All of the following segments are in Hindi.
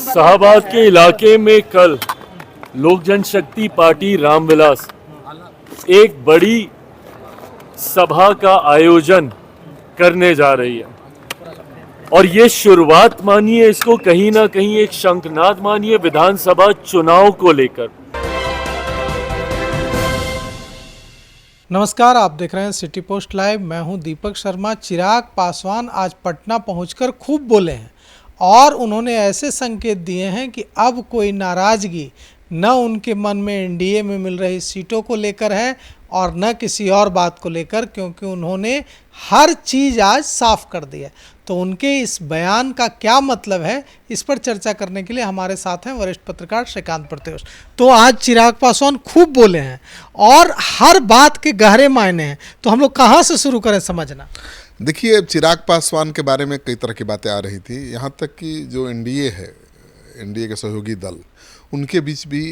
शाहबाद के इलाके में कल लोक जनशक्ति पार्टी रामविलास एक बड़ी सभा का आयोजन करने जा रही है और ये शुरुआत मानिए, इसको कहीं ना कहीं एक शंखनाद मानिए विधानसभा चुनाव को लेकर। नमस्कार, आप देख रहे हैं सिटी पोस्ट लाइव। मैं हूं दीपक शर्मा। चिराग पासवान आज पटना पहुंचकर खूब बोले हैं और उन्होंने ऐसे संकेत दिए हैं कि अब कोई नाराज़गी न उनके मन में एनडीए में मिल रही सीटों को लेकर है और न किसी और बात को लेकर, क्योंकि उन्होंने हर चीज़ आज साफ कर दी है। तो उनके इस बयान का क्या मतलब है, इस पर चर्चा करने के लिए हमारे साथ हैं वरिष्ठ पत्रकार श्रीकांत प्रत्युष। तो आज चिराग पासवान खूब बोले हैं और हर बात के गहरे मायने हैं, तो हम लोग कहाँ से शुरू करें समझना? देखिए, चिराग पासवान के बारे में कई तरह की बातें आ रही थी, यहाँ तक कि जो एनडीए है, एनडीए के सहयोगी दल, उनके बीच भी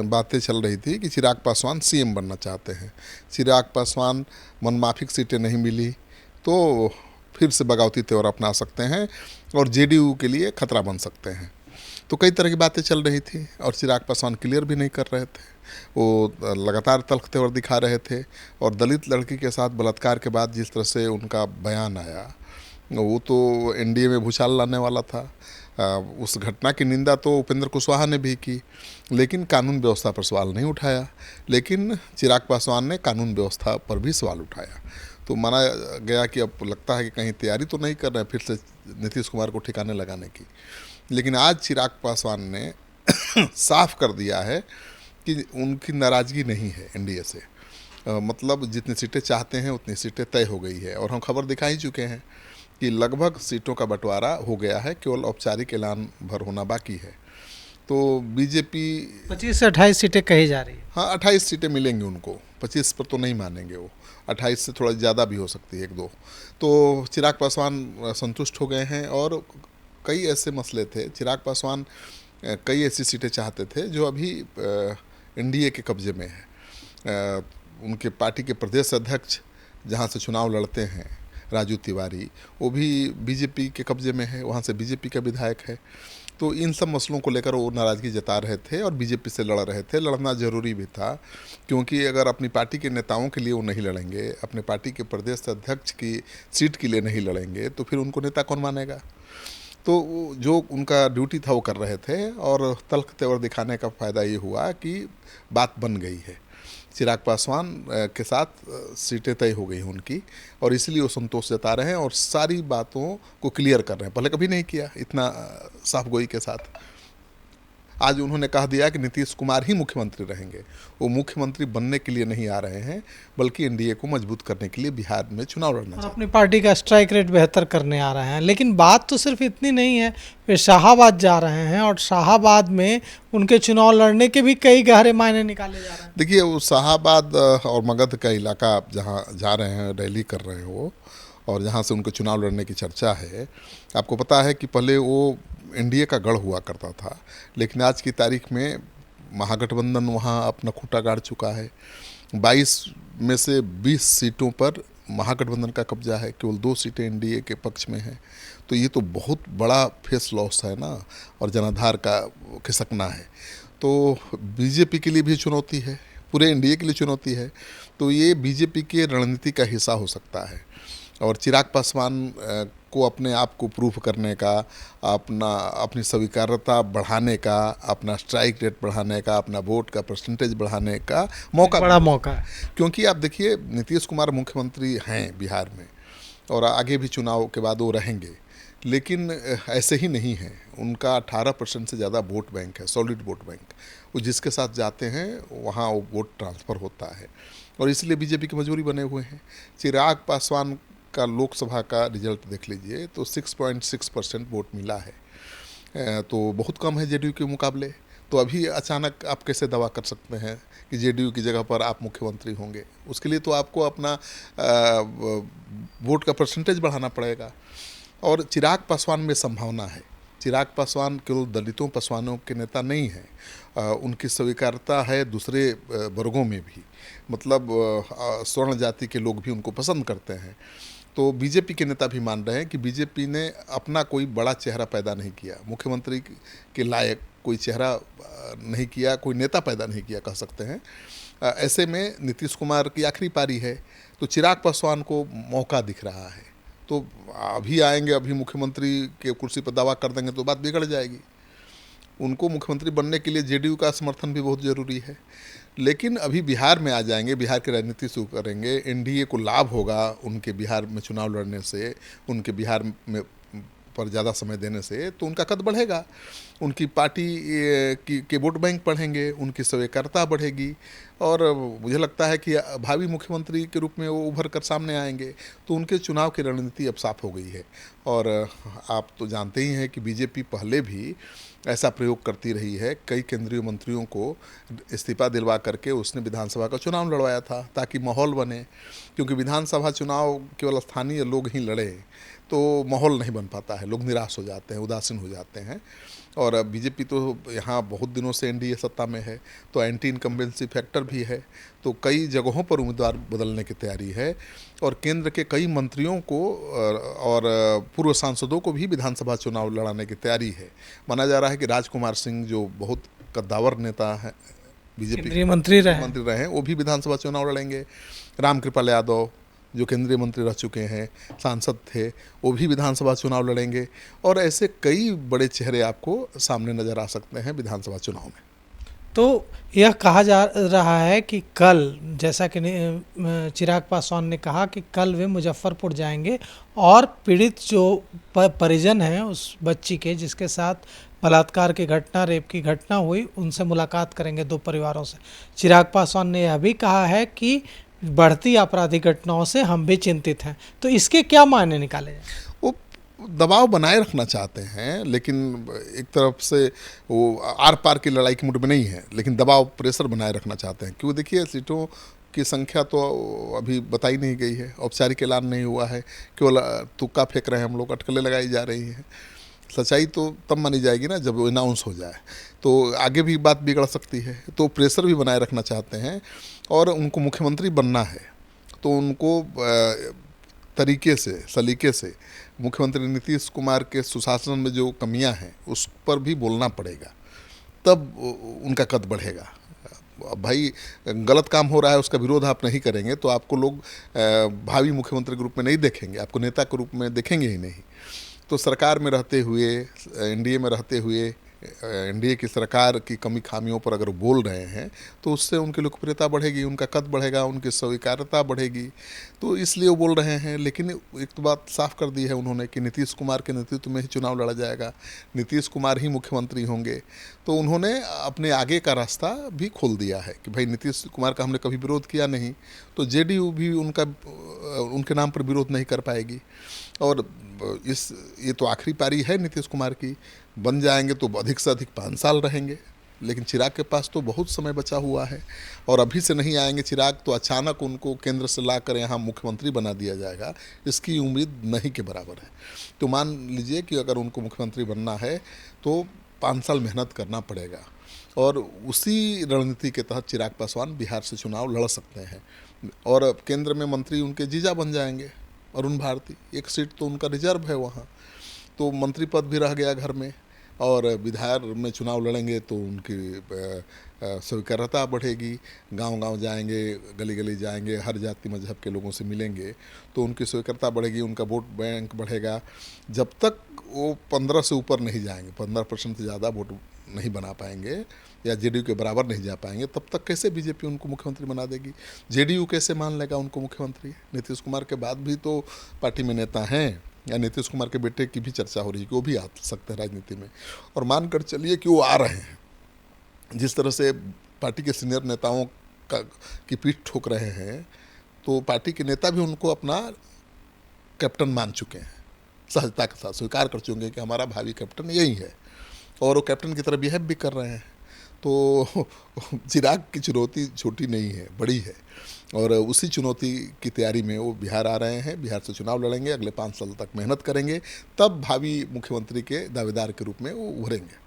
बातें चल रही थी कि चिराग पासवान सीएम बनना चाहते हैं। चिराग पासवान मनमाफिक सीटें नहीं मिली तो फिर से बगावती तेवर अपना सकते हैं और जेडीयू के लिए खतरा बन सकते हैं। तो कई तरह की बातें चल रही थी और चिराग पासवान क्लियर भी नहीं कर रहे थे। वो लगातार तल्ख तेवर दिखा रहे थे और दलित लड़की के साथ बलात्कार के बाद जिस तरह से उनका बयान आया, वो तो एनडीए में भूचाल लाने वाला था। उस घटना की निंदा तो उपेंद्र कुशवाहा ने भी की, लेकिन कानून व्यवस्था पर सवाल नहीं उठाया। लेकिन चिराग पासवान ने कानून व्यवस्था पर भी सवाल उठाया। तो माना गया कि अब लगता है कि कहीं तैयारी तो नहीं कर रहे हैं फिर से नीतीश कुमार को ठिकाने लगाने की। लेकिन आज चिराग पासवान ने साफ कर दिया है कि उनकी नाराज़गी नहीं है एनडीए से। मतलब जितनी सीटें चाहते हैं उतनी सीटें तय हो गई है और हम खबर दिखा ही चुके हैं कि लगभग सीटों का बंटवारा हो गया है, केवल औपचारिक ऐलान भर होना बाकी है। तो बीजेपी 25 से 28 सीटें कही जा रही है। हाँ, 28 सीटें मिलेंगी उनको, 25 पर तो नहीं मानेंगे वो, 28 से थोड़ा ज़्यादा भी हो सकती है, एक दो। तो चिराग पासवान संतुष्ट हो गए हैं और कई ऐसे मसले थे। चिराग पासवान कई ऐसी सीटें चाहते थे जो अभी एनडीए के कब्जे में है। उनके पार्टी के प्रदेश अध्यक्ष जहाँ से चुनाव लड़ते हैं, राजू तिवारी, वो भी बीजेपी के कब्जे में है, वहाँ से बीजेपी का विधायक है। तो इन सब मसलों को लेकर वो नाराज़गी जता रहे थे और बीजेपी से लड़ रहे थे। लड़ना ज़रूरी भी था, क्योंकि अगर अपनी पार्टी के नेताओं के लिए वो नहीं लड़ेंगे, अपने पार्टी के प्रदेश अध्यक्ष की सीट के लिए नहीं लड़ेंगे, तो फिर उनको नेता कौन मानेगा। तो जो उनका ड्यूटी था वो कर रहे थे और तल्ख तेवर दिखाने का फ़ायदा ये हुआ कि बात बन गई है। चिराग पासवान के साथ सीटें तय हो गई हैं उनकी और इसलिए वो संतोष जता रहे हैं और सारी बातों को क्लियर कर रहे हैं। पहले कभी नहीं किया इतना साफ गोई के साथ। आज उन्होंने कह दिया कि नीतीश कुमार ही मुख्यमंत्री रहेंगे। वो मुख्यमंत्री बनने के लिए नहीं आ रहे हैं, बल्कि एनडीए को मजबूत करने के लिए बिहार में चुनाव लड़ना और चाहते अपनी पार्टी का स्ट्राइक रेट बेहतर करने आ रहे हैं। लेकिन बात तो सिर्फ इतनी नहीं है, वे शाहाबाद जा रहे हैं और शाहाबाद में उनके चुनाव लड़ने के भी कई गहरे मायने निकाले जा रहे हैं। देखिए, वो शाहाबाद और मगध का इलाका जहाँ जा रहे हैं, रैली कर रहे हैं वो, और जहाँ से उनको चुनाव लड़ने की चर्चा है। आपको पता है कि पहले वो एनडीए का गढ़ हुआ करता था, लेकिन आज की तारीख में महागठबंधन वहाँ अपना खूंटा गाड़ चुका है। 22 में से 20 सीटों पर महागठबंधन का कब्जा है, केवल 2 सीटें एनडीए के पक्ष में हैं। तो ये तो बहुत बड़ा फेस लॉस है ना, और जनाधार का खिसकना है। तो बीजेपी के लिए भी चुनौती है, पूरे एनडीए के लिए चुनौती है। तो ये बीजेपी की रणनीति का हिस्सा हो सकता है और चिराग पासवान को अपने आप को प्रूफ करने का, अपनी स्वीकार्यता बढ़ाने का, अपना स्ट्राइक रेट बढ़ाने का, अपना वोट का परसेंटेज बढ़ाने का बड़ा मौका है। क्योंकि आप देखिए, नीतीश कुमार मुख्यमंत्री हैं बिहार में और आगे भी चुनाव के बाद वो रहेंगे, लेकिन ऐसे ही नहीं है। उनका 18% से ज़्यादा वोट बैंक है, सॉलिड वोट बैंक। वो जिसके साथ जाते हैं वहाँ वो वोट ट्रांसफ़र होता है और इसलिए बीजेपी की मजबूरी बने हुए हैं। चिराग पासवान का लोकसभा का रिजल्ट देख लीजिए तो 6.6% वोट मिला है। तो बहुत कम है जेडीयू के मुकाबले। तो अभी अचानक आप कैसे दावा कर सकते हैं कि जेडीयू की जगह पर आप मुख्यमंत्री होंगे? उसके लिए तो आपको अपना वोट का परसेंटेज बढ़ाना पड़ेगा और चिराग पासवान में संभावना है। चिराग पासवान केवल दलितों पासवानों के नेता नहीं हैं, उनकी स्वीकार्यता है दूसरे वर्गों में भी। मतलब स्वर्ण जाति के लोग भी उनको पसंद करते हैं तो बीजेपी के नेता भी मान रहे हैं कि बीजेपी ने अपना कोई बड़ा चेहरा पैदा नहीं किया, मुख्यमंत्री के लायक कोई चेहरा नहीं किया, कोई नेता पैदा नहीं किया कह सकते हैं। ऐसे में नीतीश कुमार की आखिरी पारी है, तो चिराग पासवान को मौका दिख रहा है। तो अभी आएंगे, अभी मुख्यमंत्री के कुर्सी पर दावा कर देंगे तो बात बिगड़ जाएगी। उनको मुख्यमंत्री बनने के लिए जेडीयू का समर्थन भी बहुत ज़रूरी है। लेकिन अभी बिहार में आ जाएंगे, बिहार की राजनीति शुरू करेंगे, एनडीए को लाभ होगा उनके बिहार में चुनाव लड़ने से, उनके बिहार में पर ज़्यादा समय देने से, तो उनका कद बढ़ेगा, उनकी पार्टी के वोट बैंक बढ़ेंगे, उनकी स्वीकार्यता बढ़ेगी और मुझे लगता है कि भावी मुख्यमंत्री के रूप में वो उभर कर सामने आएंगे। तो उनके चुनाव की रणनीति अब साफ हो गई है। और आप तो जानते ही हैं कि बीजेपी पहले भी ऐसा प्रयोग करती रही है, कई केंद्रीय मंत्रियों को इस्तीफा दिलवा करके उसने विधानसभा का चुनाव लड़वाया था ताकि माहौल बने, क्योंकि विधानसभा चुनाव केवल स्थानीय लोग ही लड़े तो माहौल नहीं बन पाता है, लोग निराश हो जाते हैं, उदासीन हो जाते हैं। और बीजेपी तो यहाँ बहुत दिनों से एनडीए सत्ता में है, तो एंटी इनकम्बेंसी फैक्टर भी है, तो कई जगहों पर उम्मीदवार बदलने की तैयारी है और केंद्र के कई मंत्रियों को और पूर्व सांसदों को भी विधानसभा चुनाव लड़ाने की तैयारी है। माना जा रहा है कि राजकुमार सिंह जो बहुत कद्दावर नेता है, बीजेपी केंद्रीय मंत्री रहे हैं, वो भी विधानसभा चुनाव लड़ेंगे। रामकृपाल यादव जो केंद्रीय मंत्री रह चुके हैं, सांसद थे, वो भी विधानसभा चुनाव लड़ेंगे। और ऐसे कई बड़े चेहरे आपको सामने नज़र आ सकते हैं विधानसभा चुनाव में। तो यह कहा जा रहा है कि कल, जैसा कि चिराग पासवान ने कहा कि कल वे मुजफ्फरपुर जाएंगे और पीड़ित जो परिजन हैं उस बच्ची के जिसके साथ बलात्कार की घटना, रेप की घटना हुई, उनसे मुलाकात करेंगे, दो परिवारों से। चिराग पासवान ने यह भी कहा है कि बढ़ती आपराधिक घटनाओं से हम भी चिंतित हैं। तो इसके क्या मायने निकाले जाए? वो दबाव बनाए रखना चाहते हैं, लेकिन एक तरफ से वो आर पार की लड़ाई के मूड में नहीं है, लेकिन दबाव, प्रेशर बनाए रखना चाहते हैं। क्यों, देखिए सीटों की संख्या तो अभी बताई नहीं गई है, औपचारिक ऐलान नहीं हुआ है, केवल तुक्का फेंक रहे हैं हम लोग, अटकलें लगाई जा रही हैं। सच्चाई तो तब मानी जाएगी ना जब वो अनाउंस हो जाए, तो आगे भी बात बिगड़ सकती है। तो प्रेशर भी बनाए रखना चाहते हैं और उनको मुख्यमंत्री बनना है, तो उनको तरीके से, सलीके से मुख्यमंत्री नीतीश कुमार के सुशासन में जो कमियां हैं उस पर भी बोलना पड़ेगा, तब उनका कद बढ़ेगा। भाई गलत काम हो रहा है, उसका विरोध आप नहीं करेंगे तो आपको लोग भावी मुख्यमंत्री के रूप में नहीं देखेंगे, आपको नेता के रूप में देखेंगे ही नहीं। तो सरकार में रहते हुए, एनडीए में रहते हुए, एनडीए की सरकार की कमी खामियों पर अगर बोल रहे हैं तो उससे उनकी लोकप्रियता बढ़ेगी, उनका कद बढ़ेगा, उनकी स्वीकार्यता बढ़ेगी, तो इसलिए वो बोल रहे हैं। लेकिन एक तो बात साफ कर दी है उन्होंने कि नीतीश कुमार के नेतृत्व में ही चुनाव लड़ा जाएगा, नीतीश कुमार ही मुख्यमंत्री होंगे। तो उन्होंने अपने आगे का रास्ता भी खोल दिया है कि भाई नीतीश कुमार का हमने कभी विरोध किया नहीं, तो जेडीयू भी उनके नाम पर विरोध नहीं कर पाएगी। और ये तो आखिरी पारी है नीतीश कुमार की, बन जाएंगे तो अधिक से अधिक 5 साल रहेंगे, लेकिन चिराग के पास तो बहुत समय बचा हुआ है और अभी से नहीं आएंगे चिराग तो अचानक उनको केंद्र से लाकर यहाँ मुख्यमंत्री बना दिया जाएगा, इसकी उम्मीद नहीं के बराबर है। तो मान लीजिए कि अगर उनको मुख्यमंत्री बनना है तो 5 साल मेहनत करना पड़ेगा और उसी रणनीति के तहत चिराग पासवान बिहार से चुनाव लड़ सकते हैं और केंद्र में मंत्री उनके जीजा बन जाएंगे। अरुण भारती, एक सीट तो उनका रिजर्व है वहाँ, तो मंत्री पद भी रह गया घर में और विधायक में चुनाव लड़ेंगे तो उनकी स्वीकार्यता बढ़ेगी, गांव-गांव जाएंगे, गली-गली जाएंगे, हर जाति मजहब के लोगों से मिलेंगे तो उनकी स्वीकार्यता बढ़ेगी, उनका वोट बैंक बढ़ेगा। जब तक वो 15 से ऊपर नहीं जाएंगे, 15% से ज़्यादा वोट नहीं बना पाएंगे या जेडीयू के बराबर नहीं जा पाएंगे, तब तक कैसे बीजेपी उनको मुख्यमंत्री बना देगी, जेडीयू कैसे मान लेगा उनको मुख्यमंत्री। नीतीश कुमार के बाद भी तो पार्टी में नेता हैं, या नीतीश कुमार के बेटे की भी चर्चा हो रही है कि वो भी आ सकते हैं राजनीति में, और मानकर चलिए कि वो आ रहे हैं। जिस तरह से पार्टी के सीनियर नेताओं की पीठ ठोक रहे हैं, तो पार्टी के नेता भी उनको अपना कैप्टन मान चुके हैं, सहजता के साथ स्वीकार कर चुके हैं कि हमारा भावी कैप्टन यही है और वो कैप्टन की तरह बिहेव भी कर रहे हैं। तो चिराग की चुनौती छोटी नहीं है, बड़ी है और उसी चुनौती की तैयारी में वो बिहार आ रहे हैं, बिहार से चुनाव लड़ेंगे, अगले 5 साल तक मेहनत करेंगे, तब भावी मुख्यमंत्री के दावेदार के रूप में वो उभरेंगे।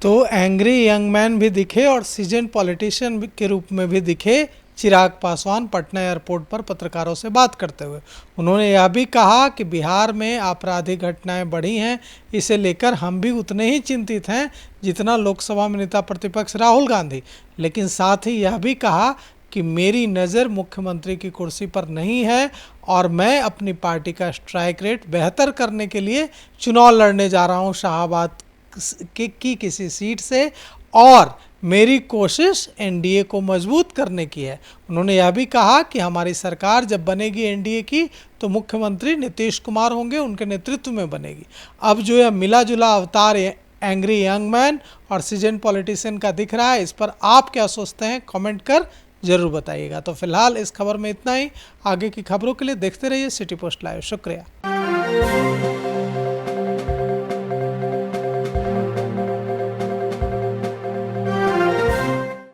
तो एंग्री यंग मैन भी दिखे और सीजन पॉलिटिशियन के रूप में भी दिखे चिराग पासवान पटना एयरपोर्ट पर पत्रकारों से बात करते हुए। उन्होंने यह भी कहा कि बिहार में आपराधिक घटनाएं बढ़ी हैं, इसे लेकर हम भी उतने ही चिंतित हैं जितना लोकसभा में नेता प्रतिपक्ष राहुल गांधी। लेकिन साथ ही यह भी कहा कि मेरी नज़र मुख्यमंत्री की कुर्सी पर नहीं है और मैं अपनी पार्टी का स्ट्राइक रेट बेहतर करने के लिए चुनाव लड़ने जा रहा हूं शाहाबाद की किसी सीट से, और मेरी कोशिश एनडीए को मजबूत करने की है। उन्होंने यह भी कहा कि हमारी सरकार जब बनेगी एनडीए की तो मुख्यमंत्री नीतीश कुमार होंगे, उनके नेतृत्व में बनेगी। अब जो यह मिला जुला अवतार एंग्री यंग मैन और सीजन पॉलिटिशियन का दिख रहा है, इस पर आप क्या सोचते हैं कमेंट कर जरूर बताइएगा। तो फिलहाल इस खबर में इतना ही। आगे की खबरों के लिए देखते रहिए सिटी पोस्ट लाइव। शुक्रिया।